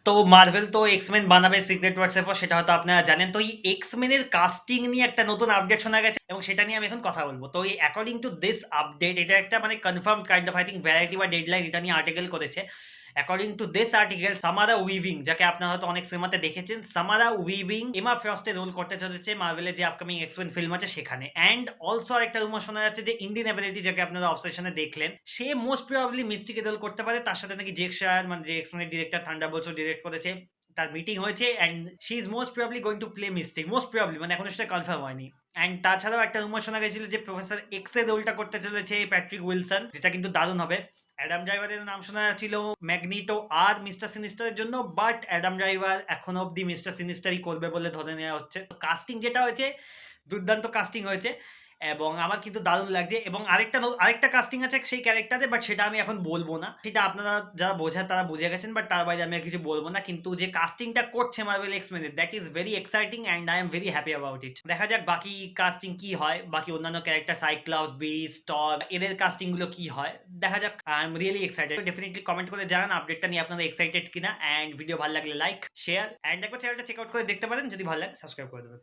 তো মার্ভেল তো এক্সমেন বানাবে সিক্রেট ওয়ার্সের পর, সেটা হয়তো আপনারা জানেন। তো এই এক্সমেনের কাস্টিং নিয়ে একটা নতুন আপডেট শোনা গেছে এবং সেটা নিয়ে আমি এখন কথা বলবো। তো এই অ্যাকর্ডিং টু দিস আপডেট, এটা একটা মানে confirm kind of I think variety বা ডেডলাইন এটা নিয়ে আর্টিকেল করেছে। According to this article, Samara Weaving, যাকে আপনারা হয়তো অনেক সিনেমাতে দেখেছেন, সামারা উইভিং এমা ফ্রস্টে রোল করতে চলেছে মার্ভেলের যে আপকামিং এক্সমেন ফিল্ম আছে সেখানে। অ্যান্ড অলসো আরেকটা রুমার শোনা যাচ্ছে যে ইন্ডিয়ান অ্যাবিলিটি, যাকে আপনারা অবসেশনে দেখলেন, সে মোস্ট প্রবাবলি মিস্টিকে রোল করতে পারে। তার সাথে নাকি জেক শায়ার, মানে যে এক্সমেনের ডিরেক্টর থান্ডারবোল্টসও ডিরেক্ট করেছে, তার মিটিং হয়েছে and she is most probably going to play mystic, most probably, মানে এখনো সেটা কনফার্ম হয়নি। অ্যান্ড তাছাড়াও একটা রুমার শোনা গেছিল যে প্রফেসর এক্স এর রোলটা করতে চলেছে প্যাট্রিক উইলসন, যেটা কিন্তু দারুণ হবে। অ্যাডাম ড্রাইভারের নাম শোনা ছিল ম্যাগনিটো আর মিস্টার সিনিস্টারের জন্য, বাট অ্যাডাম ড্রাইভার এখনো অব্দি মিস্টার সিনিস্টারই করবে বলে ধরে নেওয়া হচ্ছে। কাস্টিং যেটা হয়েছে, দুর্দান্ত কাস্টিং হয়েছে এবং আমার কিন্তু দারুণ লাগছে। এবং আরেকটা কাস্টিং আছে সেই ক্যারেক্টারে, বাট সেটা আমি এখন বলবো না। সেটা আপনারা যারা বোঝার তারা বুঝে গেছেন, বাট তার বাইরে আমি আর কিছু বলবো না। কিন্তু যে কাস্টিংটা করছে মার্ভেল এক্সমেনের, that is very exciting and I am very happy about it. দেখা যাক বাকি কাস্টিং কি হয়, বাকি অন্যান্য ক্যারেক্টার সাইক্লপস, বিস্ট, টর, এদের কাস্টিং গুলো কি হয় দেখা যাক। I am really excited. Definitely comment করে জানান আপডেটটা নিয়ে আপনারা এক্সাইটেড কিনা। অ্যান্ড ভিডিও ভালো লাগলে লাইক, শেয়ার, অ্যান্ড একবার চ্যানেলটা চেক আউট করে দেখতে পারেন। যদি ভালো লাগে সাবস্ক্রাইব করে দেবেন।